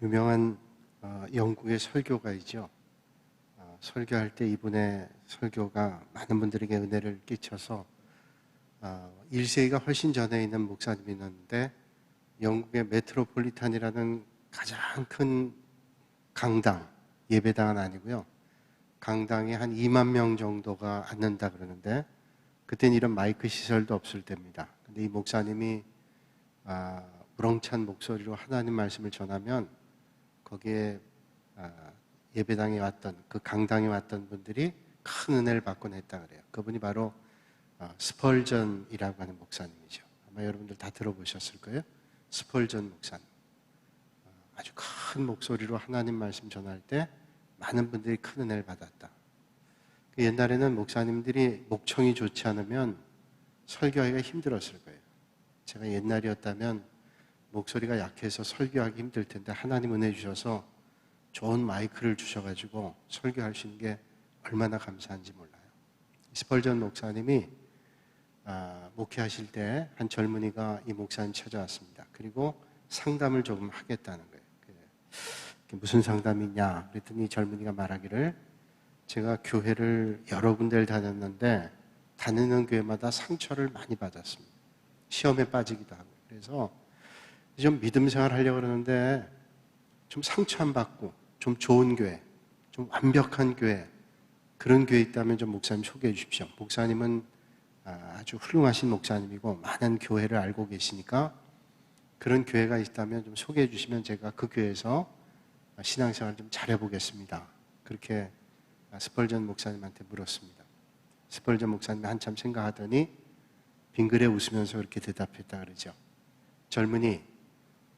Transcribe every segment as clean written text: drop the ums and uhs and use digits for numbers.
유명한 영국의 설교가이죠. 설교할 때 이분의 설교가 많은 분들에게 은혜를 끼쳐서 1세기가 훨씬 전에 있는 목사님이었는데 영국의 메트로폴리탄이라는 가장 큰 강당, 예배당은 아니고요. 강당에 한 2만 명 정도가 앉는다 그러는데 그때는 이런 마이크 시설도 없을 때입니다. 근데 이 목사님이 우렁찬 목소리로 하나님 말씀을 전하면 거기에 예배당에 왔던 그 강당에 왔던 분들이 큰 은혜를 받곤 했다 그래요. 그분이 바로 스펄전이라고 하는 목사님이죠. 아마 여러분들 다 들어보셨을 거예요. 스펄전 목사님. 아주 큰 목소리로 하나님 말씀 전할 때 많은 분들이 큰 은혜를 받았다. 옛날에는 목사님들이 목청이 좋지 않으면 설교하기가 힘들었을 거예요. 제가 옛날이었다면 목소리가 약해서 설교하기 힘들 텐데 하나님 은혜 주셔서 좋은 마이크를 주셔가지고 설교할 수 있는 게 얼마나 감사한지 몰라요. 스펄전 목사님이 목회하실 때 한 젊은이가 이 목사님 찾아왔습니다. 그리고 상담을 조금 하겠다는 거예요. 무슨 상담이냐 그랬더니 젊은이가 말하기를 제가 교회를 여러 군데를 다녔는데 다니는 교회마다 상처를 많이 받았습니다. 시험에 빠지기도 하고 그래서 좀 믿음 생활 하려고 그러는데 좀 상처 안 받고 좀 좋은 교회, 좀 완벽한 교회 그런 교회 있다면 좀 목사님 소개해 주십시오. 목사님은 아주 훌륭하신 목사님이고 많은 교회를 알고 계시니까 그런 교회가 있다면 좀 소개해 주시면 제가 그 교회에서 신앙생활 좀 잘해보겠습니다. 그렇게 스펄전 목사님한테 물었습니다. 스펄전 목사님이 한참 생각하더니 빙그레 웃으면서 그렇게 대답했다 그러죠. 젊은이,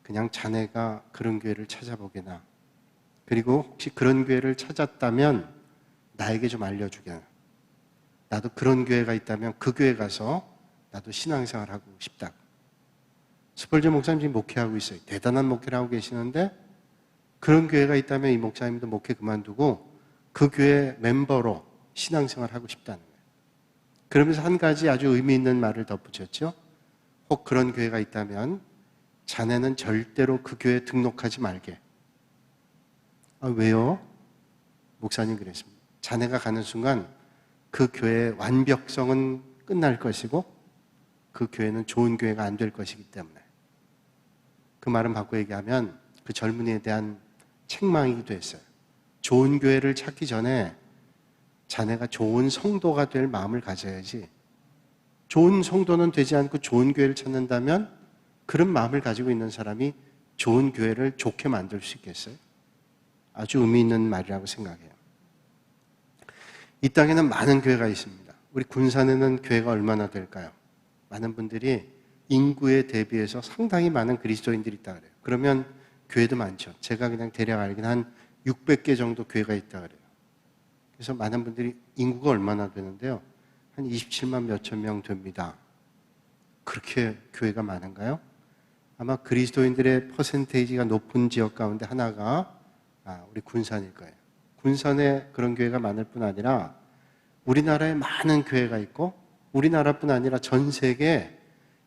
그냥 자네가 그런 교회를 찾아보게나. 그리고 혹시 그런 교회를 찾았다면 나에게 좀 알려주게나. 나도 그런 교회가 있다면 그 교회 가서 나도 신앙생활 하고 싶다. 스펄전 목사님 지금 목회하고 있어요. 대단한 목회를 하고 계시는데 그런 교회가 있다면 이 목사님도 목회 그만두고 그 교회 멤버로 신앙생활 하고 싶다는 거예요. 그러면서 한 가지 아주 의미 있는 말을 덧붙였죠. 혹 그런 교회가 있다면 자네는 절대로 그 교회에 등록하지 말게. 왜요? 목사님 그랬습니다. 자네가 가는 순간 그 교회의 완벽성은 끝날 것이고 그 교회는 좋은 교회가 안 될 것이기 때문에. 그 말은 바꿔 얘기하면 그 젊은이에 대한 책망이기도 했어요. 좋은 교회를 찾기 전에 자네가 좋은 성도가 될 마음을 가져야지. 좋은 성도는 되지 않고 좋은 교회를 찾는다면 그런 마음을 가지고 있는 사람이 좋은 교회를 좋게 만들 수 있겠어요? 아주 의미 있는 말이라고 생각해요. 이 땅에는 많은 교회가 있습니다. 우리 군산에는 교회가 얼마나 될까요? 많은 분들이 인구에 대비해서 상당히 많은 그리스도인들이 있다 그래요. 그러면 교회도 많죠. 제가 그냥 대략 알기는 한 600개 정도 교회가 있다 그래요. 그래서 많은 분들이 인구가 얼마나 되는데요. 한 27만 몇천 명 됩니다. 그렇게 교회가 많은가요? 아마 그리스도인들의 퍼센테이지가 높은 지역 가운데 하나가 우리 군산일 거예요. 군산에 그런 교회가 많을 뿐 아니라 우리나라에 많은 교회가 있고 우리나라뿐 아니라 전 세계에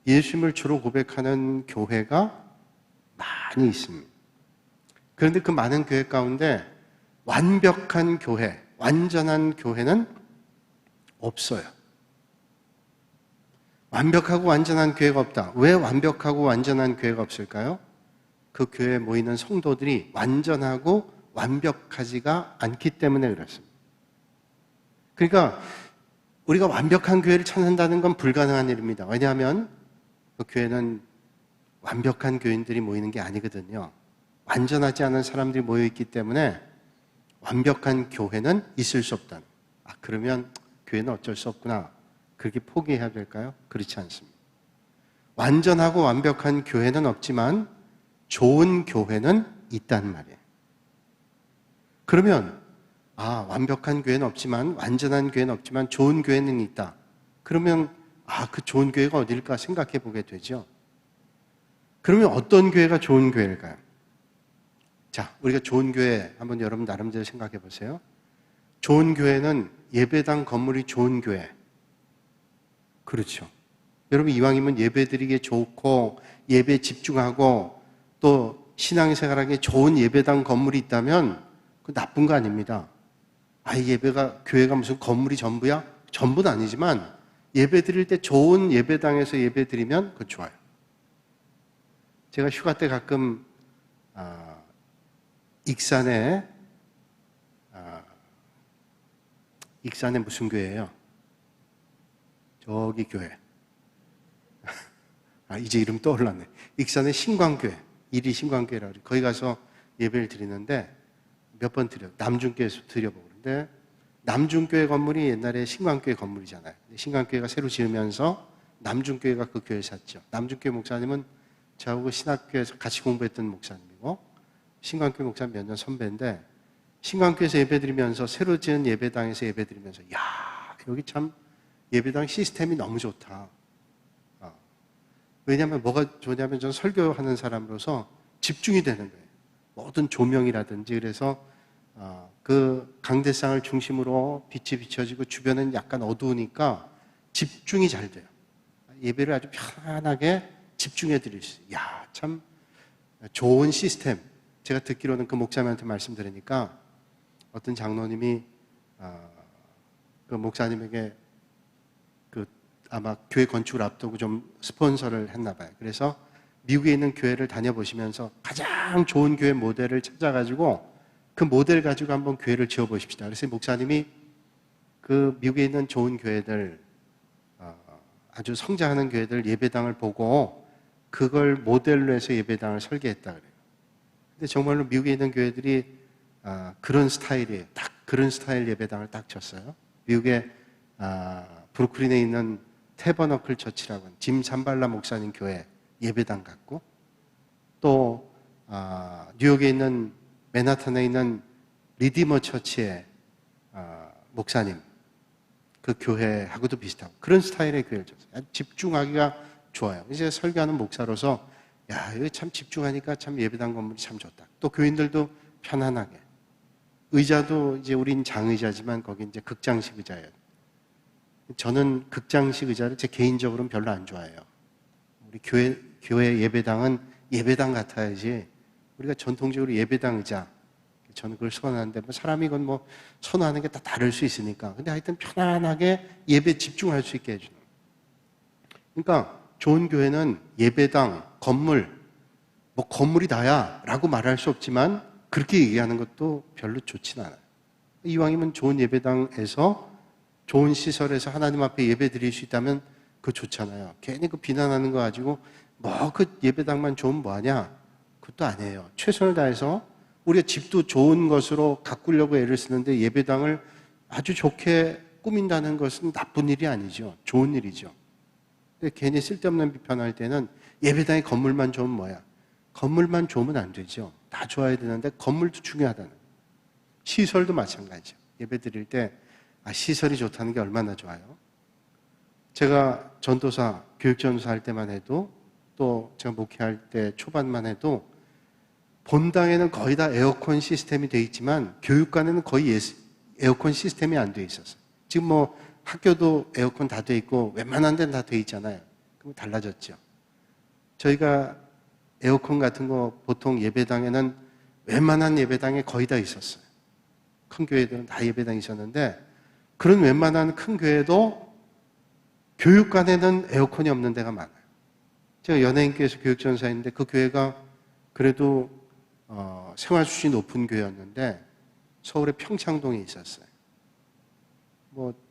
예수님을 주로 고백하는 교회가 많이 있습니다. 그런데 그 많은 교회 가운데 완벽한 교회, 완전한 교회는 없어요. 완벽하고 완전한 교회가 없다. 왜 완벽하고 완전한 교회가 없을까요? 그 교회에 모이는 성도들이 완전하고 완벽하지가 않기 때문에 그렇습니다. 그러니까 우리가 완벽한 교회를 찾는다는 건 불가능한 일입니다. 왜냐하면 그 교회는 완벽한 교인들이 모이는 게 아니거든요. 완전하지 않은 사람들이 모여있기 때문에 완벽한 교회는 있을 수 없다. 그러면 교회는 어쩔 수 없구나. 그렇게 포기해야 될까요? 그렇지 않습니다. 완전하고 완벽한 교회는 없지만 좋은 교회는 있단 말이에요. 그러면 완벽한 교회는 없지만 완전한 교회는 없지만 좋은 교회는 있다. 그러면 그 좋은 교회가 어딜까 생각해 보게 되죠. 그러면 어떤 교회가 좋은 교회일까요? 자, 우리가 좋은 교회 한번 여러분 나름대로 생각해 보세요. 좋은 교회는 예배당 건물이 좋은 교회. 그렇죠. 여러분 이왕이면 예배 드리기 좋고 예배 집중하고 또 신앙생활하기에 좋은 예배당 건물이 있다면 그 나쁜 거 아닙니다. 교회가 무슨 건물이 전부야? 전부는 아니지만 예배 드릴 때 좋은 예배당에서 예배 드리면 그거 좋아요. 제가 휴가 때 가끔 익산에 무슨 교회예요? 저기 교회. 이제 이름 떠올랐네. 익산의 신광교회, 이리 신광교회라고 그래요. 거기 가서 예배를 드리는데 몇 번 드려요. 남중교회에서 드려보고. 그런데 남중교회 건물이 옛날에 신광교회 건물이잖아요. 신광교회가 새로 지으면서 남중교회가 그 교회를 샀죠. 남중교회 목사님은 저하고 신학교에서 같이 공부했던 목사님이고 신광교회 목사님 몇 년 선배인데 신광교회에서 예배드리면서 새로 지은 예배당에서 예배드리면서 여기 참 예배당 시스템이 너무 좋다. 왜냐하면 뭐가 좋냐면 저는 설교하는 사람으로서 집중이 되는 거예요. 모든 조명이라든지. 그래서 그 강대상을 중심으로 빛이 비춰지고 주변은 약간 어두우니까 집중이 잘 돼요. 예배를 아주 편안하게 집중해 드릴 수 있어요. 참 좋은 시스템. 제가 듣기로는 그 목사님한테 말씀드리니까 어떤 장로님이 그 목사님에게 아마 교회 건축을 앞두고 좀 스폰서를 했나 봐요. 그래서 미국에 있는 교회를 다녀보시면서 가장 좋은 교회 모델을 찾아가지고 그 모델 가지고 한번 교회를 지어보십시다. 그래서 목사님이 그 미국에 있는 좋은 교회들, 아주 성장하는 교회들 예배당을 보고 그걸 모델로 해서 예배당을 설계했다 그래요. 근데 정말로 미국에 있는 교회들이 그런 스타일이에요. 딱 그런 스타일 예배당을 딱 쳤어요. 미국의 브루클린에 있는 태버너클 처치라고 하는 짐 산발라 목사님 교회 예배당 같고, 또 뉴욕에 있는 맨하탄에 있는 리디머 처치의 목사님 그 교회하고도 비슷하고 그런 스타일의 교회를 줬어요. 집중하기가 좋아요. 이제 설교하는 목사로서 여기 참 집중하니까 참 예배당 건물이 참 좋다. 또 교인들도 편안하게, 의자도 이제 우린 장의자지만 거기 이제 극장식 의자예요. 저는 극장식 의자를 제 개인적으로는 별로 안 좋아해요. 우리 교회 예배당은 예배당 같아야지, 우리가 전통적으로 예배당 의자, 저는 그걸 선호하는데 사람이 이건 선호하는 게 다 다를 수 있으니까. 근데 하여튼 편안하게 예배 집중할 수 있게 해주는. 그러니까 좋은 교회는 예배당, 건물, 건물이 다야 라고 말할 수 없지만 그렇게 얘기하는 것도 별로 좋진 않아요. 이왕이면 좋은 예배당에서 좋은 시설에서 하나님 앞에 예배 드릴 수 있다면 그거 좋잖아요. 괜히 그 비난하는 거 가지고 그 예배당만 좋으면 뭐하냐? 그것도 아니에요. 최선을 다해서 우리가 집도 좋은 것으로 가꾸려고 애를 쓰는데 예배당을 아주 좋게 꾸민다는 것은 나쁜 일이 아니죠. 좋은 일이죠. 근데 괜히 쓸데없는 비판할 때는 예배당의 건물만 좋으면 뭐야? 건물만 좋으면 안 되죠. 다 좋아야 되는데 건물도 중요하다는. 시설도 마찬가지죠. 예배 드릴 때 시설이 좋다는 게 얼마나 좋아요. 제가 전도사, 교육전도사 할 때만 해도, 또 제가 목회할 때 초반만 해도 본당에는 거의 다 에어컨 시스템이 돼 있지만 교육관에는 거의 에어컨 시스템이 안 돼 있었어요. 지금 학교도 에어컨 다 돼 있고 웬만한 데는 다 돼 있잖아요. 그럼 달라졌죠. 저희가 에어컨 같은 거 보통 예배당에는 웬만한 예배당에 거의 다 있었어요. 큰 교회들은 다 예배당이 있었는데 그런 웬만한 큰 교회도 교육관에는 에어컨이 없는 데가 많아요. 제가 연예인교회에서 교육전사인데 그 교회가 그래도 생활수준이 높은 교회였는데 서울의 평창동에 있었어요.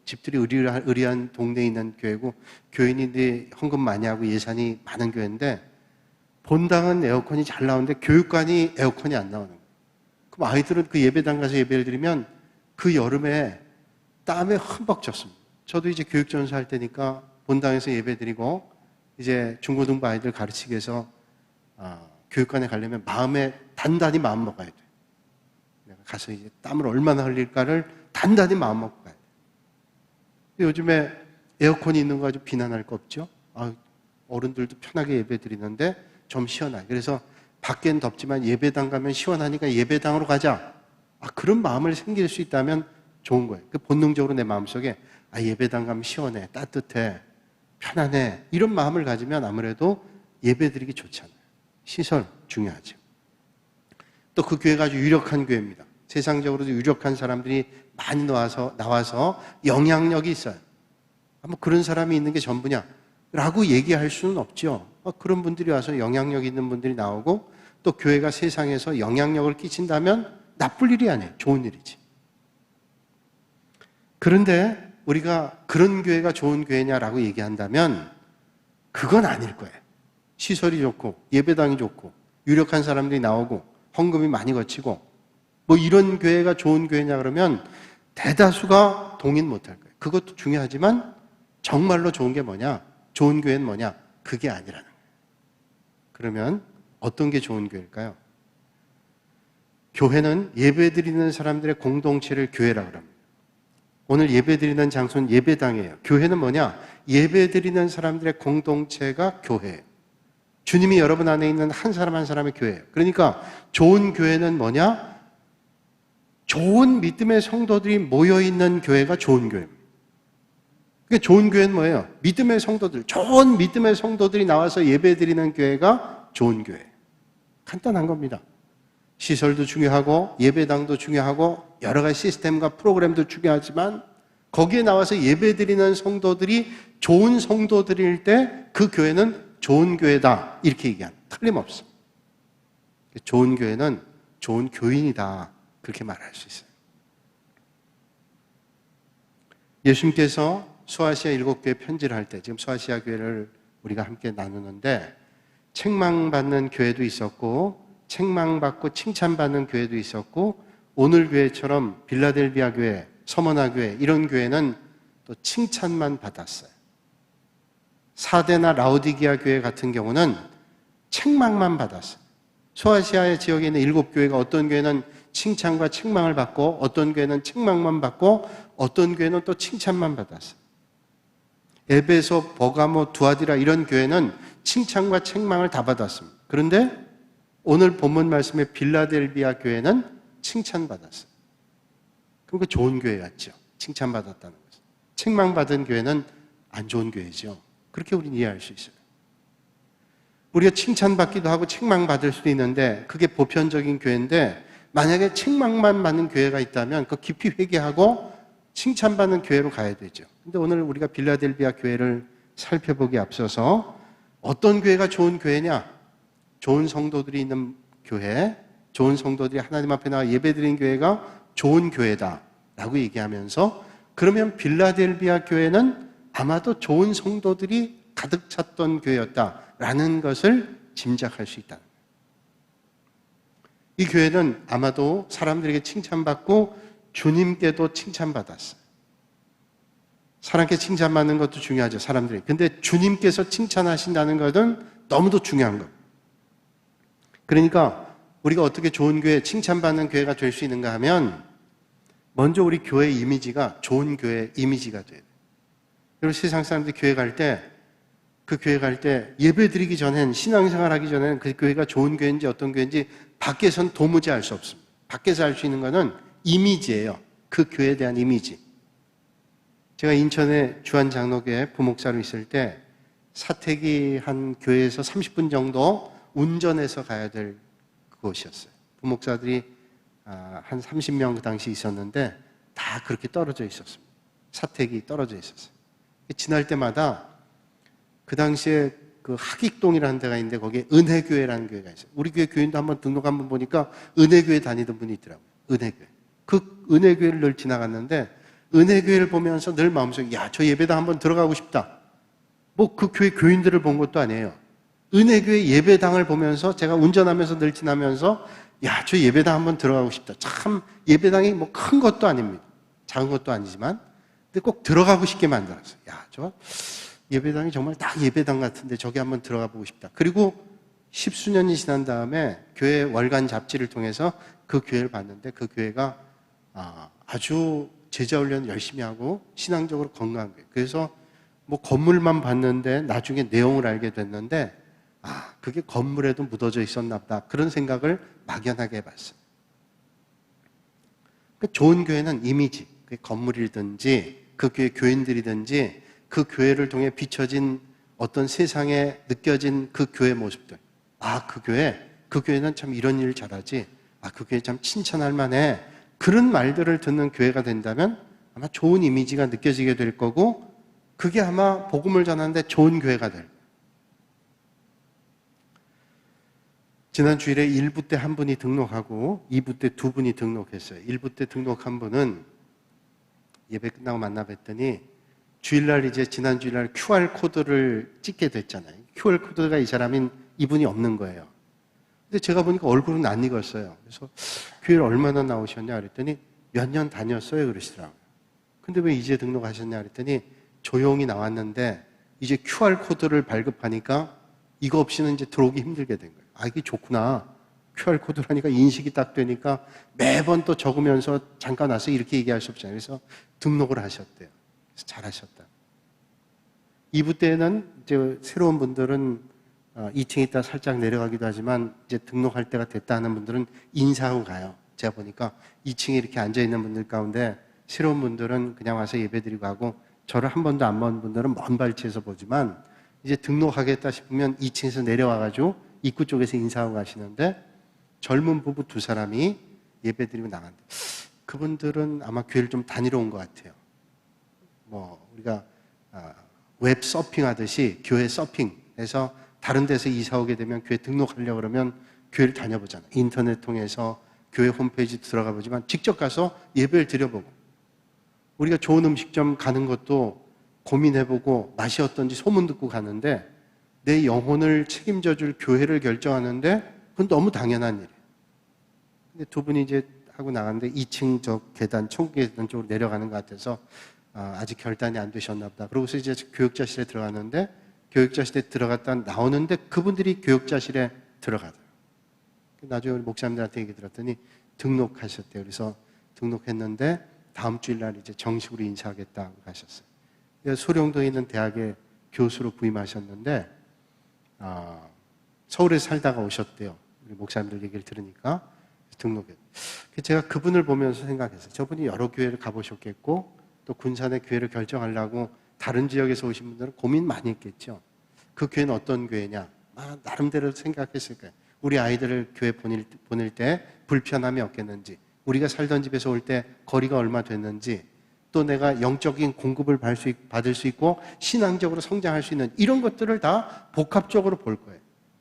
집들이 의리한 동네에 있는 교회고 교인들이 헌금 많이 하고 예산이 많은 교회인데 본당은 에어컨이 잘 나오는데 교육관이 에어컨이 안 나오는 거예요. 그럼 아이들은 그 예배당 가서 예배를 드리면 그 여름에 땀에 흠뻑 젖습니다. 저도 이제 교육전사 할 때니까 본당에서 예배 드리고 이제 중고등부 아이들 가르치기 위해서 교육관에 가려면 단단히 마음 먹어야 돼요. 내가 가서 이제 땀을 얼마나 흘릴까를 단단히 마음 먹고 가야 돼요. 요즘에 에어컨이 있는 거 가지고 비난할 거 없죠? 어른들도 편하게 예배 드리는데 좀 시원하게. 그래서 밖엔 덥지만 예배당 가면 시원하니까 예배당으로 가자. 그런 마음을 생길 수 있다면 좋은 거예요. 본능적으로 내 마음속에 예배당 가면 시원해, 따뜻해, 편안해, 이런 마음을 가지면 아무래도 예배 드리기 좋잖아요. 시설 중요하죠. 또 그 교회가 아주 유력한 교회입니다. 세상적으로도 유력한 사람들이 많이 나와서 영향력이 있어요. 뭐 그런 사람이 있는 게 전부냐? 라고 얘기할 수는 없죠. 그런 분들이 와서 영향력 있는 분들이 나오고 또 교회가 세상에서 영향력을 끼친다면 나쁠 일이 아니에요. 좋은 일이지. 그런데 우리가 그런 교회가 좋은 교회냐라고 얘기한다면 그건 아닐 거예요. 시설이 좋고 예배당이 좋고 유력한 사람들이 나오고 헌금이 많이 거치고 뭐 이런 교회가 좋은 교회냐 그러면 대다수가 동의 못할 거예요. 그것도 중요하지만 정말로 좋은 게 뭐냐? 좋은 교회는 뭐냐? 그게 아니라는 거예요. 그러면 어떤 게 좋은 교회일까요? 교회는 예배드리는 사람들의 공동체를 교회라고 합니다. 오늘 예배드리는 장소는 예배당이에요. 교회는 뭐냐? 예배드리는 사람들의 공동체가 교회예요. 주님이 여러분 안에 있는 한 사람 한 사람의 교회예요. 그러니까 좋은 교회는 뭐냐? 좋은 믿음의 성도들이 모여있는 교회가 좋은 교회입니다. 그게 좋은 교회는 뭐예요? 믿음의 성도들, 좋은 믿음의 성도들이 나와서 예배드리는 교회가 좋은 교회예요. 간단한 겁니다. 시설도 중요하고 예배당도 중요하고 여러 가지 시스템과 프로그램도 중요하지만 거기에 나와서 예배드리는 성도들이 좋은 성도들일 때 그 교회는 좋은 교회다 이렇게 얘기합니다. 틀림없어. 좋은 교회는 좋은 교인이다 그렇게 말할 수 있어요. 예수님께서 소아시아 7교회 편지를 할 때 지금 소아시아 교회를 우리가 함께 나누는데 책망받는 교회도 있었고 책망받고 칭찬받는 교회도 있었고 오늘 교회처럼 빌라델비아 교회, 서머나 교회 이런 교회는 또 칭찬만 받았어요. 사데나 라오디게아 교회 같은 경우는 책망만 받았어요. 소아시아의 지역에 있는 7교회가 어떤 교회는 칭찬과 책망을 받고 어떤 교회는 책망만 받고 어떤 교회는 또 칭찬만 받았어요. 에베소, 버가모, 두아디라 이런 교회는 칭찬과 책망을 다 받았습니다. 그런데 오늘 본문 말씀의 빌라델비아 교회는 칭찬받았어요. 그럼 그 좋은 교회였죠. 칭찬받았다는 것은. 책망받은 교회는 안 좋은 교회죠. 그렇게 우리는 이해할 수 있어요. 우리가 칭찬받기도 하고 책망받을 수도 있는데 그게 보편적인 교회인데 만약에 책망만 받는 교회가 있다면 그 깊이 회개하고 칭찬받는 교회로 가야 되죠. 근데 오늘 우리가 빌라델비아 교회를 살펴보기 앞서서 어떤 교회가 좋은 교회냐? 좋은 성도들이 있는 교회, 좋은 성도들이 하나님 앞에 나와 예배드리는 교회가 좋은 교회다라고 얘기하면서 그러면 빌라델비아 교회는 아마도 좋은 성도들이 가득 찼던 교회였다라는 것을 짐작할 수 있다. 이 교회는 아마도 사람들에게 칭찬받고 주님께도 칭찬받았어요. 사람께 칭찬받는 것도 중요하죠, 사람들이. 근데 주님께서 칭찬하신다는 것은 너무도 중요한 거예요. 그러니까 우리가 어떻게 좋은 교회, 칭찬받는 교회가 될 수 있는가 하면 먼저 우리 교회 이미지가 좋은 교회 이미지가 돼요. 여러분 세상 사람들이 교회 갈 때 그 교회 갈 때 예배 드리기 전엔 신앙생활 하기 전에는 그 교회가 좋은 교회인지 어떤 교회인지 밖에선 도무지 알 수 없습니다. 밖에서 알 수 있는 것은 이미지예요. 그 교회에 대한 이미지. 제가 인천의 주한장로교회 부목사로 있을 때 사택이 한 교회에서 30분 정도 운전해서 가야 될 그곳이었어요. 부목사들이 한 30명 그 당시 있었는데 다 그렇게 떨어져 있었습니다. 사택이 떨어져 있었어요. 지날 때마다 그 당시에 그 하익동이라는 데가 있는데 거기에 은혜교회라는 교회가 있어요. 우리 교회 교인도 한번 등록 한번 보니까 은혜교회 다니던 분이 있더라고요. 은혜교회. 그 은혜교회를 늘 지나갔는데 은혜교회를 보면서 늘 마음속에 야, 저 예배당 한번 들어가고 싶다. 뭐 그 교회 교인들을 본 것도 아니에요. 은혜교회 예배당을 보면서 제가 운전하면서 늘 지나면서 야, 저 예배당 한번 들어가고 싶다. 참 예배당이 뭐 큰 것도 아닙니다. 작은 것도 아니지만 근데 꼭 들어가고 싶게 만들었어요. 야, 저 예배당이 정말 딱 예배당 같은데 저기 한번 들어가 보고 싶다. 그리고 10수년이 지난 다음에 교회 월간 잡지를 통해서 그 교회를 봤는데 그 교회가 아주 제자 훈련 열심히 하고 신앙적으로 건강한 교회. 그래서 뭐 건물만 봤는데 나중에 내용을 알게 됐는데 그게 건물에도 묻어져 있었나 보다. 그런 생각을 막연하게 해봤어요. 좋은 교회는 이미지, 그게 건물이든지 그 교회 교인들이든지 그 교회를 통해 비춰진 어떤 세상에 느껴진 그 교회 모습들. 그 교회는 참 이런 일을 잘하지. 그 교회 참 칭찬할 만해. 그런 말들을 듣는 교회가 된다면 아마 좋은 이미지가 느껴지게 될 거고, 그게 아마 복음을 전하는데 좋은 교회가 될 거예요. 지난 주일에 1부 때 한 분이 등록하고 2부 때 두 분이 등록했어요. 1부 때 등록한 분은 예배 끝나고 만나 뵀더니 주일날 이제 지난 주일날 QR코드를 찍게 됐잖아요. QR코드가 이분이 없는 거예요. 근데 제가 보니까 얼굴은 안 익었어요. 그래서 교회를 얼마나 나오셨냐 그랬더니 몇 년 다녔어요 그러시더라고요. 근데 왜 이제 등록하셨냐 그랬더니 조용히 나왔는데 이제 QR코드를 발급하니까 이거 없이는 이제 들어오기 힘들게 된 거예요. 이게 좋구나. QR코드라니까 인식이 딱 되니까 매번 또 적으면서 잠깐 와서 이렇게 얘기할 수 없잖아요. 그래서 등록을 하셨대요. 그래서 잘하셨다. 2부 때는 이제 새로운 분들은 2층에 있다 살짝 내려가기도 하지만 이제 등록할 때가 됐다 하는 분들은 인사하고 가요. 제가 보니까 2층에 이렇게 앉아있는 분들 가운데 새로운 분들은 그냥 와서 예배드리고 가고, 저를 한 번도 안 본 분들은 먼 발치에서 보지만 이제 등록하겠다 싶으면 2층에서 내려와가지고 입구 쪽에서 인사하고 가시는데, 젊은 부부 두 사람이 예배드리고 나갔는데 그분들은 아마 교회를 좀 다니러 온 것 같아요. 우리가 웹 서핑 하듯이 교회 서핑해서 다른 데서 이사 오게 되면 교회 등록하려고 그러면 교회를 다녀보잖아요. 인터넷 통해서 교회 홈페이지 들어가 보지만 직접 가서 예배를 드려보고, 우리가 좋은 음식점 가는 것도 고민해보고 맛이 어떤지 소문 듣고 가는데 내 영혼을 책임져 줄 교회를 결정하는데 그건 너무 당연한 일이에요. 근데 두 분이 이제 하고 나갔는데 2층 저 계단, 천국 계단 쪽으로 내려가는 것 같아서 아직 결단이 안 되셨나 보다. 그러고서 이제 교육자실에 들어갔는데, 교육자실에 들어갔다 나오는데 그분들이 교육자실에 들어가더라고요. 나중에 우리 목사님들한테 얘기 들었더니 등록하셨대요. 그래서 등록했는데 다음 주일날 이제 정식으로 인사하겠다고 가셨어요. 소룡동에 있는 대학에 교수로 부임하셨는데 서울에 살다가 오셨대요. 우리 목사님들 얘기를 들으니까 등록했어요. 제가 그분을 보면서 생각했어요. 저분이 여러 교회를 가보셨겠고 또 군산의 교회를 결정하려고 다른 지역에서 오신 분들은 고민 많이 했겠죠. 그 교회는 어떤 교회냐? 나름대로 생각했을 거예요. 우리 아이들을 교회 보낼 때 불편함이 없겠는지, 우리가 살던 집에서 올 때 거리가 얼마 됐는지, 또 내가 영적인 공급을 받을 수 있고 신앙적으로 성장할 수 있는 이런 것들을 다 복합적으로 볼 거예요.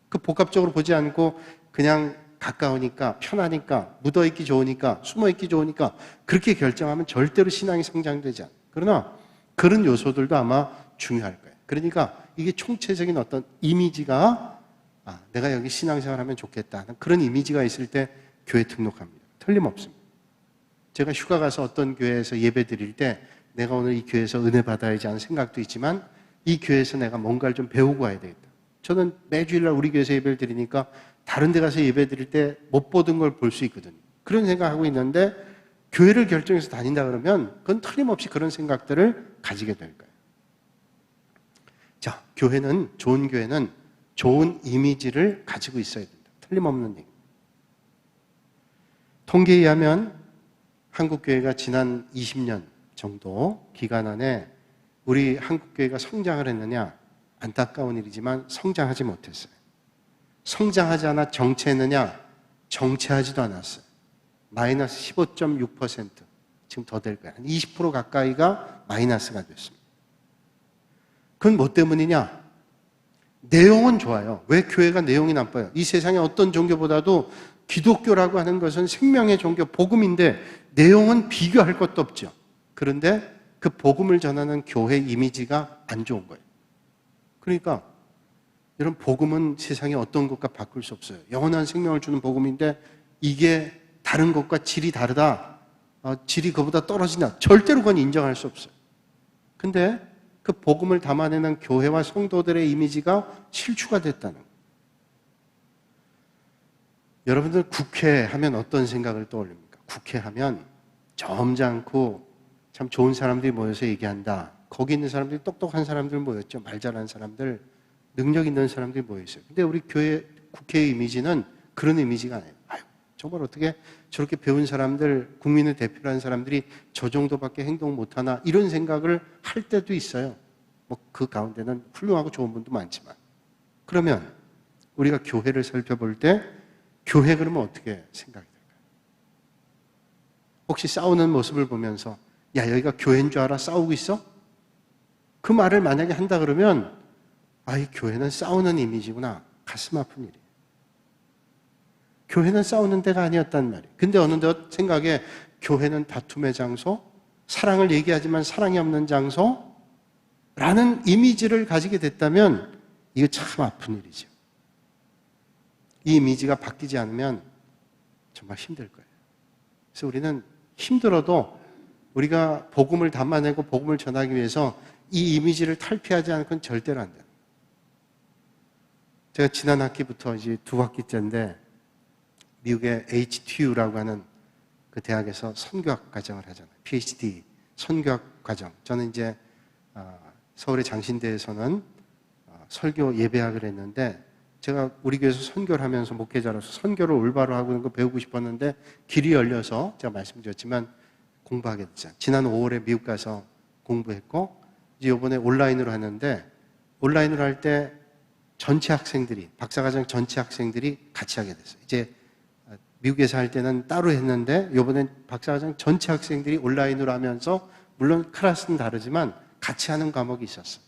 그 복합적으로 보지 않고 그냥 가까우니까, 편하니까, 묻어있기 좋으니까, 숨어있기 좋으니까 그렇게 결정하면 절대로 신앙이 성장되지 않아요. 그러나 그런 요소들도 아마 중요할 거예요. 그러니까 이게 총체적인 어떤 이미지가 내가 여기 신앙생활하면 좋겠다 하는 그런 이미지가 있을 때 교회 등록합니다. 틀림없습니다. 제가 휴가 가서 어떤 교회에서 예배 드릴 때 내가 오늘 이 교회에서 은혜 받아야지 하는 생각도 있지만 이 교회에서 내가 뭔가를 좀 배우고 와야 되겠다. 저는 매주일날 우리 교회에서 예배를 드리니까 다른 데 가서 예배 드릴 때 못 보던 걸 볼 수 있거든요. 그런 생각하고 있는데 교회를 결정해서 다닌다 그러면 그건 틀림없이 그런 생각들을 가지게 될 거예요. 자, 좋은 교회는 좋은 이미지를 가지고 있어야 된다. 틀림없는 얘기. 통계에 의하면 한국교회가 지난 20년 정도 기간 안에 우리 한국교회가 성장을 했느냐? 안타까운 일이지만 성장하지 못했어요. 성장하지 않아 정체했느냐? 정체하지도 않았어요. 마이너스 15.6%. 지금 더 될 거예요. 한 20% 가까이가 마이너스가 됐습니다. 그건 뭐 때문이냐? 내용은 좋아요. 왜 교회가 내용이 나빠요? 이 세상에 어떤 종교보다도 기독교라고 하는 것은 생명의 종교, 복음인데 내용은 비교할 것도 없죠. 그런데 그 복음을 전하는 교회 이미지가 안 좋은 거예요. 그러니까 여러분, 복음은 세상에 어떤 것과 바꿀 수 없어요. 영원한 생명을 주는 복음인데 이게 다른 것과 질이 다르다, 질이 그보다 떨어진다, 절대로 그건 인정할 수 없어요. 근데 그 복음을 담아내는 교회와 성도들의 이미지가 실추가 됐다는 거예요. 여러분들 국회 하면 어떤 생각을 떠올립니까? 국회 하면 점잖고 참 좋은 사람들이 모여서 얘기한다. 거기 있는 사람들이 똑똑한 사람들 모였죠. 말 잘하는 사람들, 능력 있는 사람들이 모여있어요. 근데 우리 국회의 이미지는 그런 이미지가 아니에요. 정말 어떻게 저렇게 배운 사람들, 국민을 대표로 하는 사람들이 저 정도밖에 행동 못하나, 이런 생각을 할 때도 있어요. 그 가운데는 훌륭하고 좋은 분도 많지만. 그러면 우리가 교회를 살펴볼 때 교회 그러면 어떻게 생각이 될까요? 혹시 싸우는 모습을 보면서 야, 여기가 교회인 줄 알아? 싸우고 있어? 그 말을 만약에 한다 그러면 이 교회는 싸우는 이미지구나. 가슴 아픈 일이에요. 교회는 싸우는 데가 아니었단 말이에요. 근데 어느덧 생각에 교회는 다툼의 장소, 사랑을 얘기하지만 사랑이 없는 장소라는 이미지를 가지게 됐다면 이거 참 아픈 일이죠. 이 이미지가 바뀌지 않으면 정말 힘들 거예요. 그래서 우리는 힘들어도 우리가 복음을 담아내고 복음을 전하기 위해서 이 이미지를 탈피하지 않고는 절대로 안 돼요. 제가 지난 학기부터 이제 2학기째인데 미국의 HTU라고 하는 그 대학에서 선교학 과정을 하잖아요. PhD 선교학 과정. 저는 이제 서울의 장신대에서는 설교 예배학을 했는데 제가 우리 교회에서 선교를 하면서 목회자로서 선교를 올바로 하고 있는 거 배우고 싶었는데 길이 열려서 제가 말씀드렸지만 공부하게 됐잖아요. 지난 5월에 미국 가서 공부했고 이제 이번에 온라인으로 하는데 온라인으로 할 때 전체 학생들이 박사과정 전체 학생들이 같이 하게 됐어요. 이제 미국에서 할 때는 따로 했는데 이번엔 박사과정 전체 학생들이 온라인으로 하면서 물론 클래스는 다르지만 같이 하는 과목이 있었어요.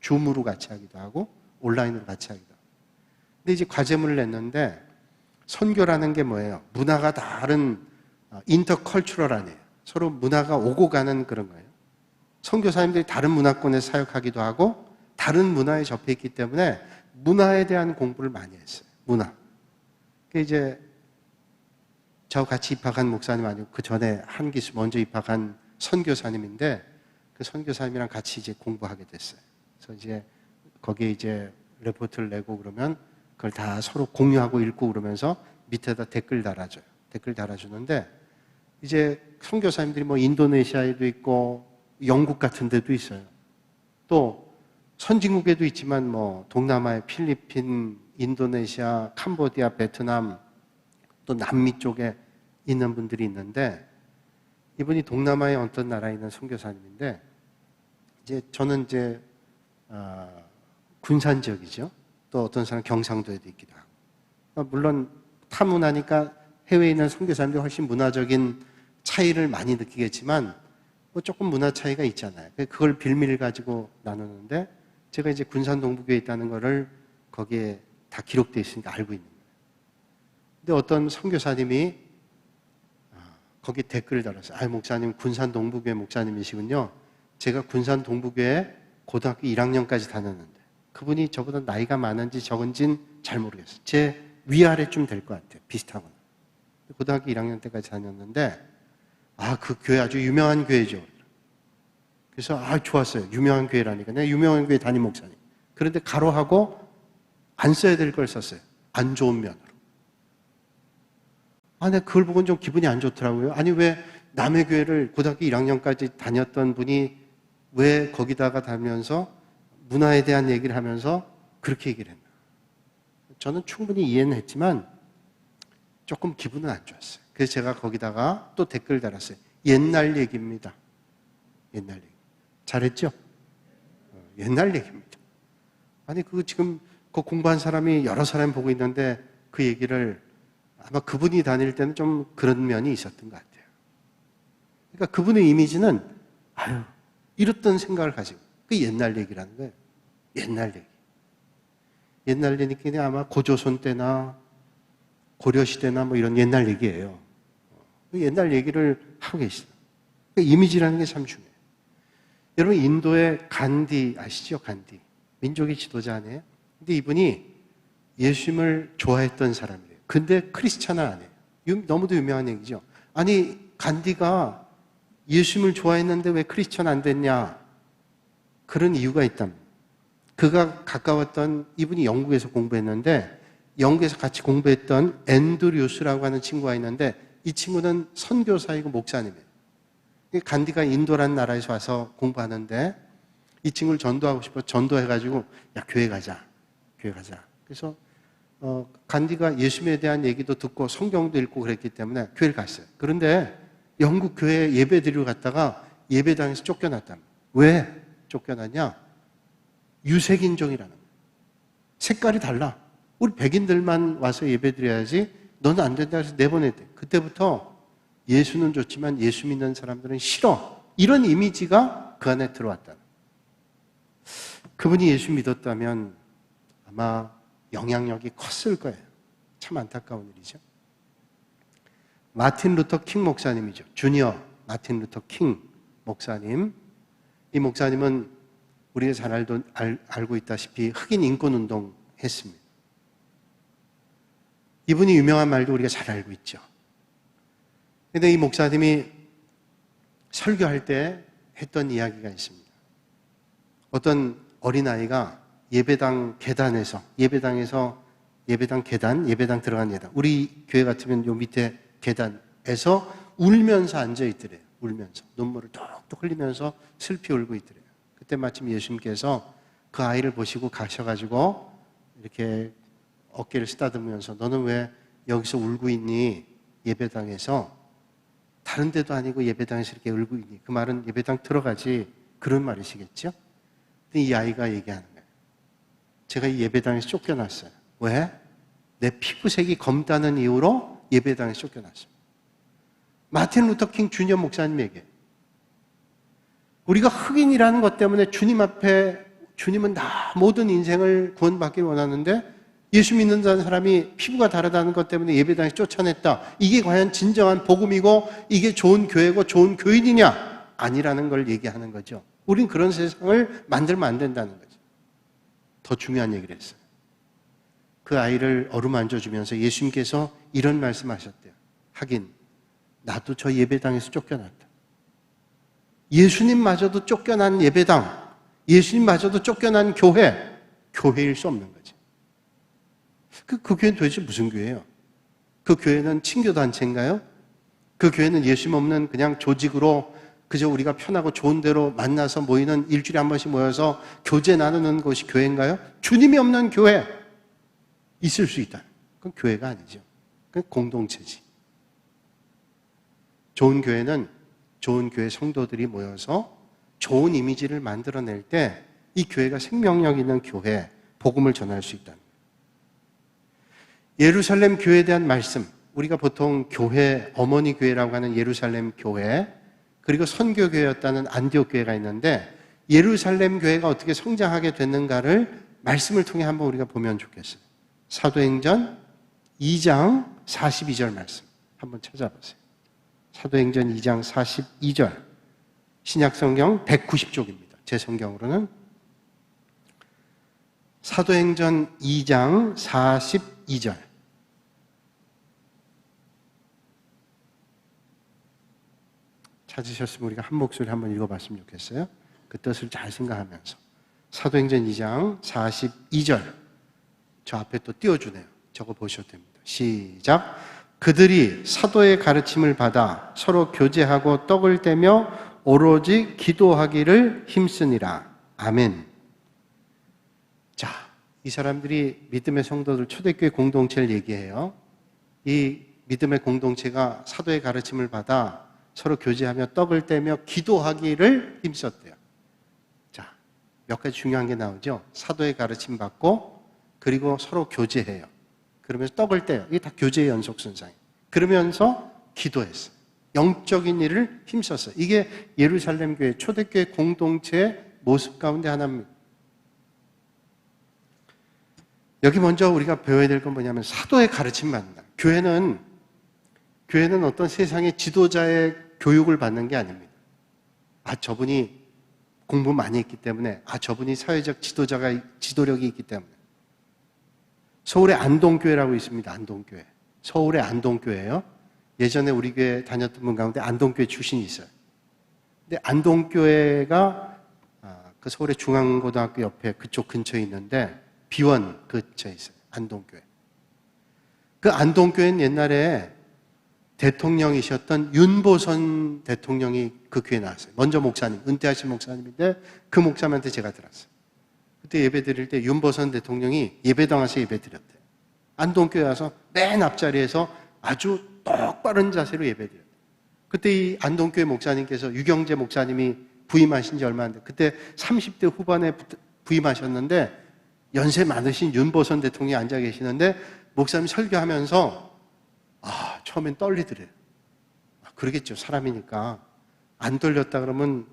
줌으로 같이 하기도 하고 온라인으로 같이 하기도 하고. 근데 이제 과제문을 냈는데 선교라는 게 뭐예요? 문화가 다른 인터컬처럴 아니에요. 서로 문화가 오고 가는 그런 거예요. 선교사님들이 다른 문화권에 사역하기도 하고 다른 문화에 접해 있기 때문에 문화에 대한 공부를 많이 했어요. 문화. 이제 저와 같이 입학한 목사님 아니고 그 전에 한 기수 먼저 입학한 선교사님인데 그 선교사님이랑 같이 이제 공부하게 됐어요. 그래서 이제 거기에 이제 레포트를 내고 그러면 그걸 다 서로 공유하고 읽고 그러면서 밑에다 댓글 달아줘요. 댓글 달아주는데 이제 선교사님들이 뭐 인도네시아에도 있고 영국 같은 데도 있어요. 또 선진국에도 있지만 뭐 동남아의 필리핀, 인도네시아, 캄보디아, 베트남 또 남미 쪽에 있는 분들이 있는데 이분이 동남아의 어떤 나라에 있는 선교사님인데 이제 저는 이제 군산 지역이죠. 또 어떤 사람 경상도에도 있기도 하고 물론 타문화니까 해외에 있는 선교사님들이 훨씬 문화적인 차이를 많이 느끼겠지만 뭐 조금 문화 차이가 있잖아요. 그걸 빌미를 가지고 나누는데 제가 이제 군산 동부교에 있다는 거를 거기에 다 기록되어 있으니까 알고 있는 거예요. 근데 어떤 선교사님이 거기 댓글을 달았어요. 목사님 군산 동부교회 목사님이시군요. 제가 군산 동부교회 고등학교 1학년까지 다녔는데 그분이 저보다 나이가 많은지 적은지는 잘 모르겠어요. 제 위아래쯤 될 것 같아요. 비슷하거나. 고등학교 1학년 때까지 다녔는데 그 교회 아주 유명한 교회죠. 그래서 좋았어요. 유명한 교회라니까. 내가 유명한 교회 담임 목사님. 그런데 가로하고 안 써야 될 걸 썼어요. 안 좋은 면으로. 내가 그걸 보고는 좀 기분이 안 좋더라고요. 아니 왜 남의 교회를 고등학교 1학년까지 다녔던 분이 왜 거기다가 다니면서 문화에 대한 얘기를 하면서 그렇게 얘기를 했나. 저는 충분히 이해는 했지만 조금 기분은 안 좋았어요. 그래서 제가 거기다가 또 댓글 달았어요. 옛날 얘기입니다. 옛날 얘기. 잘했죠? 옛날 얘기입니다. 아니 그거 지금 그 공부한 사람이 여러 사람 보고 있는데 그 얘기를 아마 그분이 다닐 때는 좀 그런 면이 있었던 것 같아요. 그러니까 그분의 이미지는 이렇던 생각을 가지고 그 옛날 얘기라는 거예요. 옛날 얘기. 옛날 얘기는 아마 고조선 때나 고려시대나 뭐 이런 옛날 얘기예요. 옛날 얘기를 하고 계시다. 그러니까 이미지라는 게 참 중요해요. 여러분 인도의 간디 아시죠? 간디. 민족의 지도자 아니에요? 근데 이분이 예수님을 좋아했던 사람이에요. 근데 크리스찬은 아니에요. 너무도 유명한 얘기죠. 아니 간디가 예수님을 좋아했는데 왜 크리스찬 안 됐냐? 그런 이유가 있답니다. 그가 가까웠던 이분이 영국에서 공부했는데 영국에서 같이 공부했던 앤드류스라고 하는 친구가 있는데 이 친구는 선교사이고 목사님이에요. 간디가 인도라는 나라에서 와서 공부하는데 이 친구를 전도하고 싶어 전도해가지고 야 교회 가자. 그래서 간디가 예수님에 대한 얘기도 듣고 성경도 읽고 그랬기 때문에 교회를 갔어요. 그런데 영국 교회에 예배 드리러 갔다가 예배당에서 쫓겨났답니다. 왜 쫓겨났냐? 유색인종이라는 거예요. 색깔이 달라. 우리 백인들만 와서 예배 드려야지 너는 안 된다 해서 내보냈대. 그때부터 예수는 좋지만 예수 믿는 사람들은 싫어. 이런 이미지가 그 안에 들어왔다. 그분이 예수 믿었다면 아마 영향력이 컸을 거예요. 참 안타까운 일이죠. 마틴 루터 킹 목사님이죠. 주니어 마틴 루터 킹 목사님. 이 목사님은 우리가 잘 알고 있다시피 흑인 인권운동 했습니다. 이분이 유명한 말도 우리가 잘 알고 있죠. 그런데 이 목사님이 설교할 때 했던 이야기가 있습니다. 어떤 어린아이가 예배당 계단에서, 예배당 들어간 예당. 우리 교회 같으면 요 밑에 계단에서 울면서 앉아있더래요. 울면서. 눈물을 톡톡 흘리면서 슬피 울고 있더래요. 그때 마침 예수님께서 그 아이를 보시고 가셔가지고 이렇게 어깨를 쓰다듬으면서 너는 왜 여기서 울고 있니? 예배당에서. 다른 데도 아니고 예배당에서 이렇게 울고 있니? 그 말은 예배당 들어가지. 그런 말이시겠죠? 근데 이 아이가 얘기하는 거예요. 제가 이 예배당에서 쫓겨났어요. 왜? 내 피부색이 검다는 이유로 예배당에서 쫓겨났어요. 마틴 루터 킹 주니어 목사님에게 우리가 흑인이라는 것 때문에 주님 앞에 주님은 나 모든 인생을 구원받길 원하는데 예수 믿는 사람이 피부가 다르다는 것 때문에 예배당에서 쫓아냈다. 이게 과연 진정한 복음이고 이게 좋은 교회고 좋은 교인이냐? 아니라는 걸 얘기하는 거죠. 우린 그런 세상을 만들면 안 된다는 거죠. 더 중요한 얘기를 했어요. 그 아이를 어루만져주면서 예수님께서 이런 말씀하셨대요. 하긴 나도 저 예배당에서 쫓겨났다. 예수님마저도 쫓겨난 예배당, 예수님마저도 쫓겨난 교회일 수 없는 거지. 그 교회는 도대체 무슨 교회예요? 그 교회는 친교단체인가요? 그 교회는 예수님 없는 그냥 조직으로 그저 우리가 편하고 좋은 대로 만나서 모이는 일주일에 한 번씩 모여서 교제 나누는 곳이 교회인가요? 주님이 없는 교회 있을 수 있다. 그건 교회가 아니죠. 그건 공동체지. 좋은 교회는 좋은 교회 성도들이 모여서 좋은 이미지를 만들어낼 때 이 교회가 생명력 있는 교회, 복음을 전할 수 있다. 예루살렘 교회에 대한 말씀, 우리가 보통 교회, 어머니 교회라고 하는 예루살렘 교회, 그리고 선교교회였다는 안디옥 교회가 있는데 예루살렘 교회가 어떻게 성장하게 됐는가를 말씀을 통해 한번 우리가 보면 좋겠어요. 사도행전 2장 42절 말씀 한번 찾아보세요. 사도행전 2장 42절 신약성경 190쪽입니다. 제 성경으로는 사도행전 2장 42절 찾으셨으면 우리가 한 목소리 한번 읽어봤으면 좋겠어요. 그 뜻을 잘 생각하면서 사도행전 2장 42절 저 앞에 또 띄워주네요. 저거 보셔도 됩니다. 시작. 그들이 사도의 가르침을 받아 서로 교제하고 떡을 떼며 오로지 기도하기를 힘쓰니라. 아멘. 자, 이 사람들이 믿음의 성도들 초대교회 공동체를 얘기해요. 이 믿음의 공동체가 사도의 가르침을 받아 서로 교제하며 떡을 떼며 기도하기를 힘썼대요. 자, 몇 가지 중요한 게 나오죠. 사도의 가르침 받고 그리고 서로 교제해요. 그러면서 떡을 떼요. 이게 다 교제의 연속선상이에요. 그러면서 기도했어요. 영적인 일을 힘썼어요. 이게 예루살렘 교회 초대교회 공동체의 모습 가운데 하나입니다. 여기 먼저 우리가 배워야 될 건 뭐냐면 사도의 가르침 받는다. 교회는 어떤 세상의 지도자의 교육을 받는 게 아닙니다. 아, 저분이 공부 많이 했기 때문에, 아, 저분이 사회적 지도력이 있기 때문에. 서울에 안동교회라고 있습니다. 안동교회. 서울의 안동교회예요. 예전에 우리 교회 다녔던 분 가운데 안동교회 출신이 있어요. 근데 안동교회가 그 서울의 중앙고등학교 옆에 그쪽 근처에 있는데 비원 근처에 있어요. 안동교회. 그 안동교회는 옛날에 대통령이셨던 윤보선 대통령이 그 교회에 나왔어요. 먼저 목사님, 은퇴하신 목사님인데 그 목사님한테 제가 들었어요. 그때 예배 드릴 때 윤보선 대통령이 예배당 와서 예배 드렸대요. 안동교회 와서 맨 앞자리에서 아주 똑바른 자세로 예배 드렸대요. 그때 이 안동교회 목사님께서 유경재 목사님이 부임하신 지 얼마 안 됐어요. 그때 30대 후반에 부임하셨는데 연세 많으신 윤보선 대통령이 앉아 계시는데 목사님 설교하면서 처음엔 떨리더래요. 그러겠죠. 사람이니까. 안 떨렸다 그러면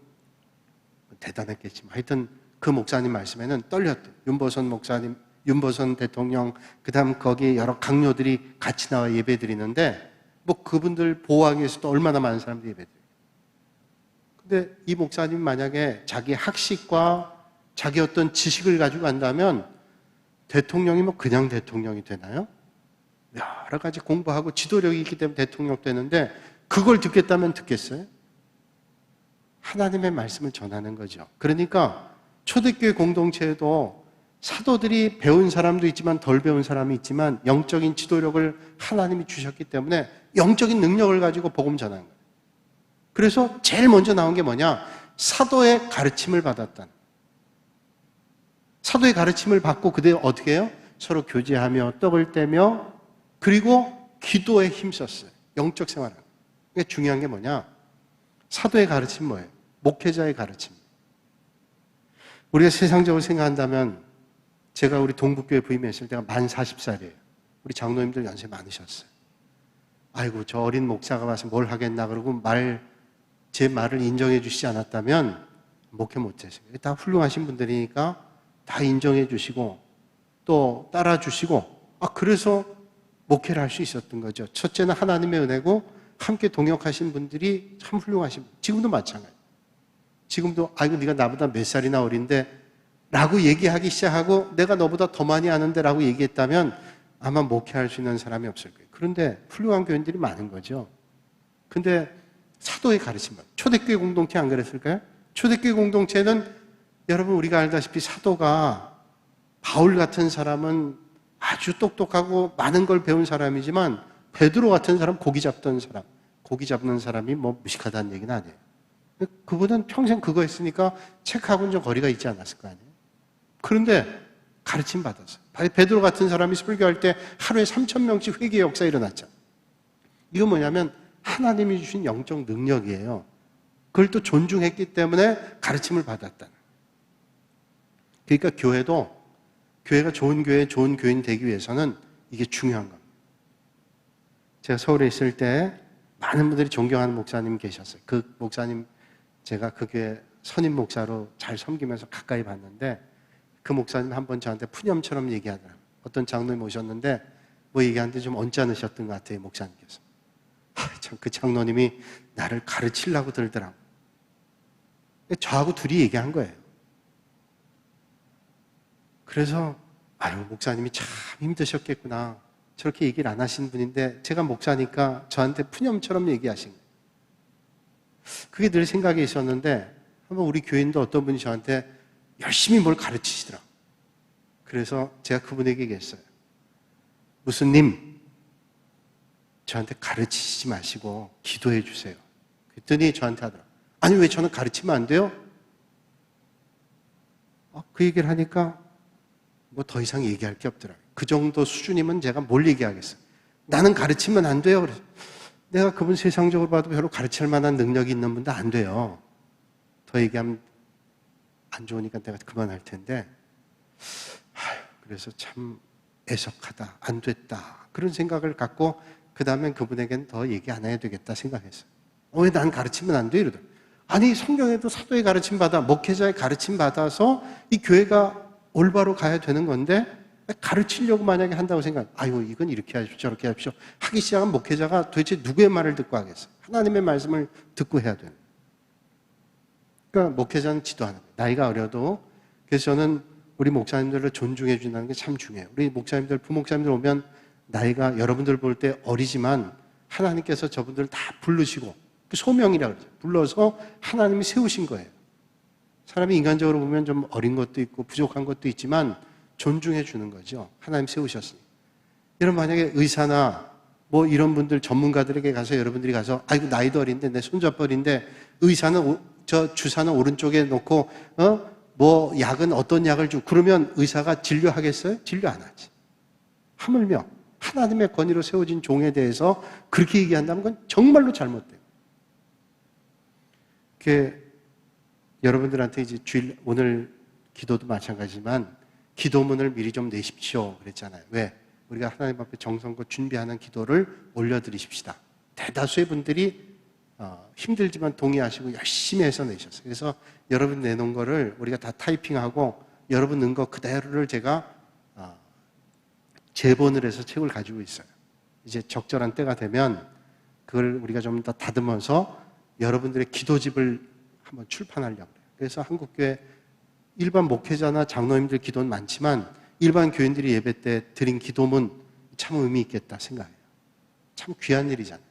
대단했겠지만 하여튼 그 목사님 말씀에는 떨렸대. 윤보선 목사님, 윤보선 대통령, 그 다음 거기 여러 강요들이 같이 나와 예배 드리는데 뭐 그분들 보호하기 위해서도 얼마나 많은 사람들이 예배 드려요. 근데 이 목사님 만약에 자기 학식과 자기 어떤 지식을 가지고 간다면 대통령이 뭐 그냥 대통령이 되나요? 여러 가지 공부하고 지도력이 있기 때문에 대통령 되는데 그걸 듣겠다면 듣겠어요? 하나님의 말씀을 전하는 거죠. 그러니까 초대교회 공동체에도 사도들이 배운 사람도 있지만 덜 배운 사람이 있지만 영적인 지도력을 하나님이 주셨기 때문에 영적인 능력을 가지고 복음 전하는 거예요. 그래서 제일 먼저 나온 게 뭐냐? 사도의 가르침을 받았다는. 사도의 가르침을 받고 그때 어떻게 해요? 서로 교제하며 떡을 떼며 그리고 기도에 힘썼어요. 영적 생활을. 이게 중요한 게 뭐냐? 사도의 가르침은 뭐예요? 목회자의 가르침. 우리가 세상적으로 생각한다면 제가 우리 동북교회 부임했을 때가 만 40살이에요. 우리 장로님들 연세 많으셨어요. 아이고 저 어린 목사가 와서 뭘 하겠나 그러고 제 말을 인정해 주시지 않았다면 목회 못했어요. 다 훌륭하신 분들이니까 다 인정해 주시고 또 따라 주시고 그래서 목회를 할 수 있었던 거죠. 첫째는 하나님의 은혜고 함께 동역하신 분들이 참 훌륭하신 분. 지금도 마찬가지예요. 지금도 아이고 네가 나보다 몇 살이나 어린데 라고 얘기하기 시작하고 내가 너보다 더 많이 아는데 라고 얘기했다면 아마 목회할 수 있는 사람이 없을 거예요. 그런데 훌륭한 교인들이 많은 거죠. 근데 사도의 가르침, 초대교회 공동체 안 그랬을까요? 초대교회 공동체는 여러분 우리가 알다시피 사도가 바울 같은 사람은 아주 똑똑하고 많은 걸 배운 사람이지만 베드로 같은 사람 고기 잡던 사람, 고기 잡는 사람이 뭐 무식하다는 얘기는 아니에요. 그분은 평생 그거 했으니까 책하고는 좀 거리가 있지 않았을 거 아니에요. 그런데 가르침 받았어요. 베드로 같은 사람이 설교할 때 하루에 3,000명씩 회개의 역사가 일어났죠. 이건 뭐냐면 하나님이 주신 영적 능력이에요. 그걸 또 존중했기 때문에 가르침을 받았다는. 그러니까 교회가 좋은 교회, 좋은 교인 되기 위해서는 이게 중요한 겁니다. 제가 서울에 있을 때 많은 분들이 존경하는 목사님 계셨어요. 그 목사님 제가 그 교회 선임 목사로 잘 섬기면서 가까이 봤는데 그 목사님 한번 저한테 푸념처럼 얘기하더라고요. 어떤 장로님 오셨는데 뭐 얘기하는데 좀 언짢으셨던 것 같아요. 목사님께서. 참 그 장로님이 나를 가르치려고 들더라고요. 저하고 둘이 얘기한 거예요. 그래서 목사님이 참 힘드셨겠구나. 저렇게 얘기를 안 하신 분인데 제가 목사니까 저한테 푸념처럼 얘기하신 거예요. 그게 늘 생각에 있었는데 한번 우리 교인도 어떤 분이 저한테 열심히 뭘 가르치시더라고요. 그래서 제가 그분에게 얘기했어요. 무슨 님, 저한테 가르치시지 마시고 기도해 주세요. 그랬더니 저한테 하더라고요. 아니 왜 저는 가르치면 안 돼요? 그 얘기를 하니까 뭐 더 이상 얘기할 게 없더라고요. 그 정도 수준이면 제가 뭘 얘기하겠어요. 나는 가르치면 안 돼요. 그래서 내가 그분 세상적으로 봐도 별로 가르칠 만한 능력이 있는 분도 안 돼요. 더 얘기하면 안 좋으니까 내가 그만할 텐데 그래서 참 애석하다, 안 됐다 그런 생각을 갖고 그 다음엔 그분에게는 더 얘기 안 해야 되겠다 생각했어요. 왜 난 가르치면 안 돼? 이러더라고요. 아니 성경에도 사도의 가르침 받아 목회자의 가르침 받아서 이 교회가 올바로 가야 되는 건데 가르치려고 만약에 한다고 아이고 이건 이렇게 하십시오 저렇게 하십시오 하기 시작하면 목회자가 도대체 누구의 말을 듣고 하겠어요? 하나님의 말씀을 듣고 해야 돼요. 그러니까 목회자는 지도하는 거예요. 나이가 어려도. 그래서 저는 우리 목사님들을 존중해 준다는 게 참 중요해요. 우리 목사님들, 부목사님들 오면 나이가 여러분들 볼 때 어리지만 하나님께서 저분들 다 부르시고 소명이라고 그러죠. 불러서 하나님이 세우신 거예요. 사람이 인간적으로 보면 좀 어린 것도 있고 부족한 것도 있지만 존중해 주는 거죠. 하나님 세우셨으니. 여러분 만약에 의사나 뭐 이런 분들 전문가들에게 가서 여러분들이 가서 아이고 나이도 어린데 내 손잡고 어린데 의사는 저 주사는 오른쪽에 놓고 뭐 약은 어떤 약을 주고 그러면 의사가 진료하겠어요? 진료 안 하지. 하물며 하나님의 권위로 세워진 종에 대해서 그렇게 얘기한다면 그건 정말로 잘못돼요. 여러분들한테 이제 오늘 기도도 마찬가지지만 기도문을 미리 좀 내십시오 그랬잖아요. 왜? 우리가 하나님 앞에 정성껏 준비하는 기도를 올려드리십시다. 대다수의 분들이 힘들지만 동의하시고 열심히 해서 내셨어요. 그래서 여러분 내놓은 거를 우리가 다 타이핑하고 여러분 넣은 거 그대로를 제가 재본을 해서 책을 가지고 있어요. 이제 적절한 때가 되면 그걸 우리가 좀 더 다듬어서 여러분들의 기도집을 한번 출판하려고 해요. 그래서 한국교회 일반 목회자나 장로님들 기도는 많지만 일반 교인들이 예배 때 드린 기도문 참 의미 있겠다 생각해요. 참 귀한 일이잖아요.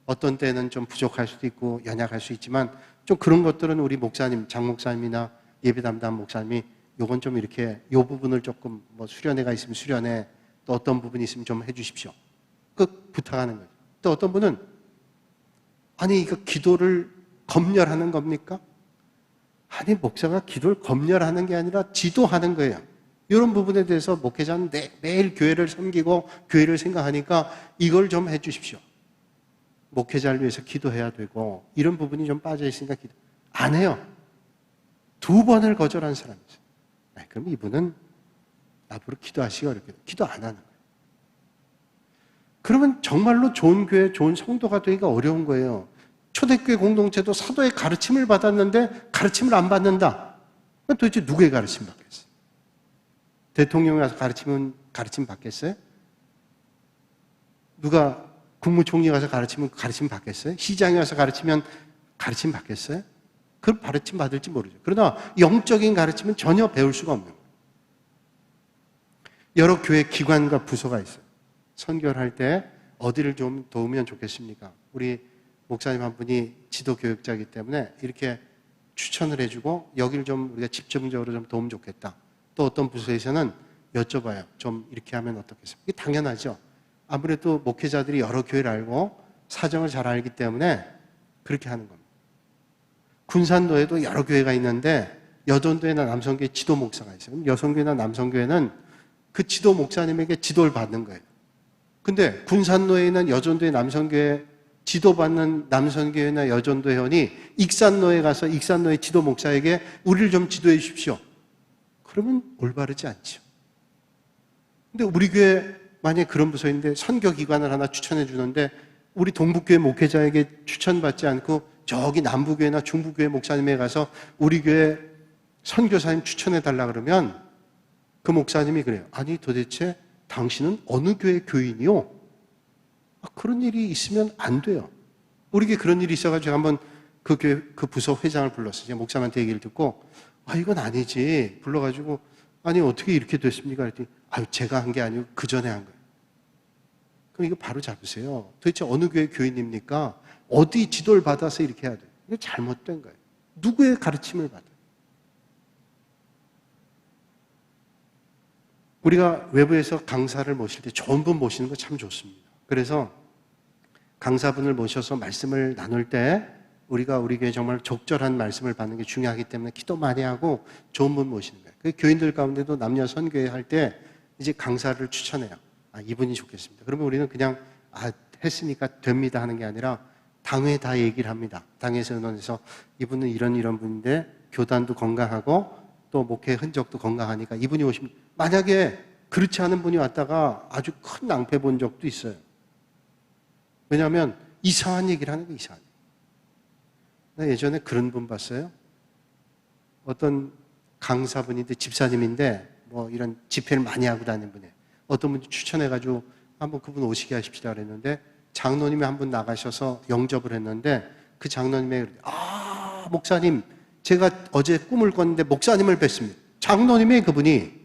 어떤 때는 좀 부족할 수도 있고 연약할 수 있지만 좀 그런 것들은 우리 목사님, 장목사님이나 예배 담당 목사님이 요건 좀 이렇게 요 부분을 조금 뭐 수련회가 있으면 수련회, 또 어떤 부분이 있으면 좀 해주십시오. 그 부탁하는 거죠. 또 어떤 분은 아니 이거 기도를 검열하는 겁니까? 아니 목사가 기도를 검열하는 게 아니라 지도하는 거예요. 이런 부분에 대해서 목회자는 매일 교회를 섬기고 교회를 생각하니까 이걸 좀 해주십시오. 목회자를 위해서 기도해야 되고 이런 부분이 좀 빠져있으니까 기도 안 해요. 2번을 거절한 사람이 있어요. 그럼 이분은 앞으로 기도하시기 어렵게 기도 안 하는 거예요. 그러면 정말로 좋은 교회, 좋은 성도가 되기가 어려운 거예요. 초대교회 공동체도 사도의 가르침을 받았는데 가르침을 안 받는다. 도대체 누구의 가르침 받겠어요? 대통령이 와서 가르침 받겠어요? 누가 국무총리 가서 가르치면 가르침 받겠어요? 시장이 와서 가르치면 가르침 받겠어요? 그 가르침 받을지 모르죠. 그러나 영적인 가르침은 전혀 배울 수가 없는 거예요. 여러 교회 기관과 부서가 있어요. 선교를 할 때 어디를 좀 도우면 좋겠습니까? 우리 목사님 한 분이 지도교육자이기 때문에 이렇게 추천을 해주고 여기를 좀 우리가 집중적으로 좀 도우면 좋겠다. 또 어떤 부서에서는 여쭤봐요. 좀 이렇게 하면 어떻겠습니까? 이게 당연하죠. 아무래도 목회자들이 여러 교회를 알고 사정을 잘 알기 때문에 그렇게 하는 겁니다. 군산도에도 여러 교회가 있는데 여전도회나 남성교회 지도 목사가 있어요. 여성교회나 남성교회는 그 지도 목사님에게 지도를 받는 거예요. 근데 군산로에 있는 여전도회 남성교회 지도받는 남성교회나 여전도 회원이 익산로에 가서 익산로의 지도 목사에게 우리를 좀 지도해 주십시오. 그러면 올바르지 않죠. 근데 우리 교회 만약에 그런 부서인데 선교기관을 하나 추천해 주는데 우리 동북교회 목회자에게 추천받지 않고 저기 남부교회나 중부교회 목사님에 가서 우리 교회 선교사님 추천해 달라 그러면 그 목사님이 그래요. 아니 도대체 당신은 어느 교회 교인이요? 그런 일이 있으면 안 돼요. 우리 교회 그런 일이 있어가지고 제가 한번 그 교회 그 부서 회장을 불렀어요. 제가 목사님한테 얘기를 듣고 이건 아니지. 불러가지고 아니 어떻게 이렇게 됐습니까? 그랬더니 제가 한 게 아니고 그 전에 한 거예요. 그럼 이거 바로 잡으세요. 도대체 어느 교회 교인입니까? 어디 지도를 받아서 이렇게 해야 돼요? 이거 잘못된 거예요. 누구의 가르침을 받아요? 우리가 외부에서 강사를 모실 때 좋은 분 모시는 거 참 좋습니다. 그래서 강사분을 모셔서 말씀을 나눌 때 우리가 우리 교회 정말 적절한 말씀을 받는 게 중요하기 때문에 기도 많이 하고 좋은 분 모시는 거예요. 그 교인들 가운데도 남녀 선교회 할 때 이제 강사를 추천해요. 이분이 좋겠습니다. 그러면 우리는 그냥 했으니까 됩니다 하는 게 아니라 당회 다 얘기를 합니다. 당회에서 의논해서 이분은 이런 분인데 교단도 건강하고 또 목회 흔적도 건강하니까 이분이 오시면 만약에 그렇지 않은 분이 왔다가 아주 큰 낭패 본 적도 있어요. 왜냐하면 이상한 얘기를 하는 게 이상해요. 나 예전에 그런 분 봤어요. 어떤 강사분인데 집사님인데 뭐 이런 집회를 많이 하고 다니는 분이에요. 어떤 분이 추천해가지고 한번 그분 오시게 하십시다 그랬는데 장로님이 한 분 나가셔서 영접을 했는데 그 장로님이 목사님 제가 어제 꿈을 꿨는데 목사님을 뵀습니다. 장로님이 그분이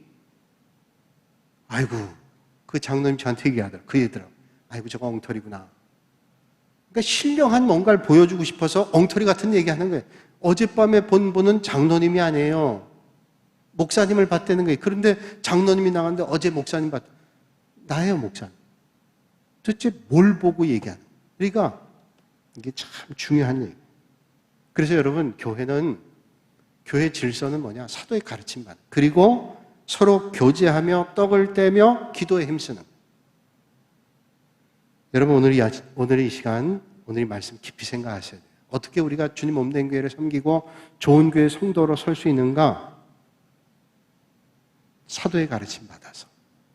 그 장로님 저한테 얘기하더라고요. 그 얘기더라고요. 저거 엉터리구나. 그러니까 신령한 뭔가를 보여주고 싶어서 엉터리 같은 얘기하는 거예요. 어젯밤에 본 분은 장로님이 아니에요. 목사님을 봤다는 거예요. 그런데 장로님이 나갔는데 어제 목사님 나예요, 목사님. 도대체 뭘 보고 얘기하는 거예요? 그러니까 이게 참 중요한 얘기예요. 그래서 여러분, 교회 질서는 뭐냐? 사도의 가르침 받는. 그리고 서로 교제하며 떡을 떼며 기도에 힘쓰는. 여러분, 오늘 이 시간, 오늘 이 말씀 깊이 생각하셔야 돼요. 어떻게 우리가 주님 몸된 교회를 섬기고 좋은 교회 성도로 설 수 있는가? 사도의 가르침 받아서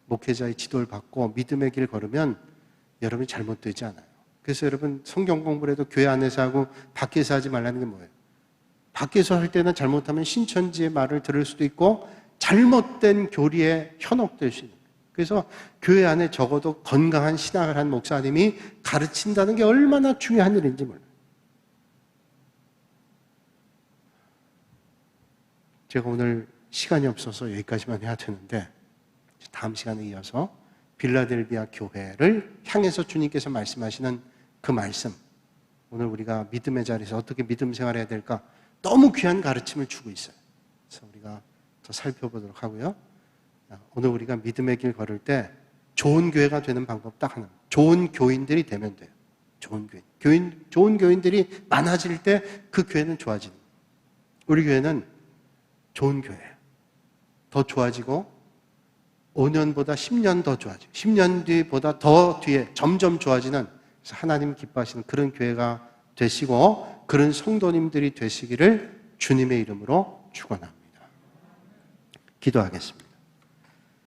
목회자의 지도를 받고 믿음의 길 걸으면 여러분이 잘못되지 않아요. 그래서 여러분 성경 공부를 해도 교회 안에서 하고 밖에서 하지 말라는 게 뭐예요? 밖에서 할 때는 잘못하면 신천지의 말을 들을 수도 있고 잘못된 교리에 현혹될 수 있는 거예요. 그래서 교회 안에 적어도 건강한 신학을 한 목사님이 가르친다는 게 얼마나 중요한 일인지 몰라요. 제가 오늘 시간이 없어서 여기까지만 해야 되는데 다음 시간에 이어서 빌라델비아 교회를 향해서 주님께서 말씀하시는 그 말씀, 오늘 우리가 믿음의 자리에서 어떻게 믿음 생활해야 될까 너무 귀한 가르침을 주고 있어요. 그래서 우리가 더 살펴보도록 하고요. 오늘 우리가 믿음의 길 걸을 때 좋은 교회가 되는 방법 딱 하나, 좋은 교인들이 되면 돼요. 좋은 좋은 교인들이 많아질 때 그 교회는 좋아지는 거예요. 우리 교회는 좋은 교회예요. 더 좋아지고 5년보다 10년 더 좋아지고 10년 뒤보다 더 뒤에 점점 좋아지는, 하나님 기뻐하시는 그런 교회가 되시고 그런 성도님들이 되시기를 주님의 이름으로 축원합니다. 기도하겠습니다.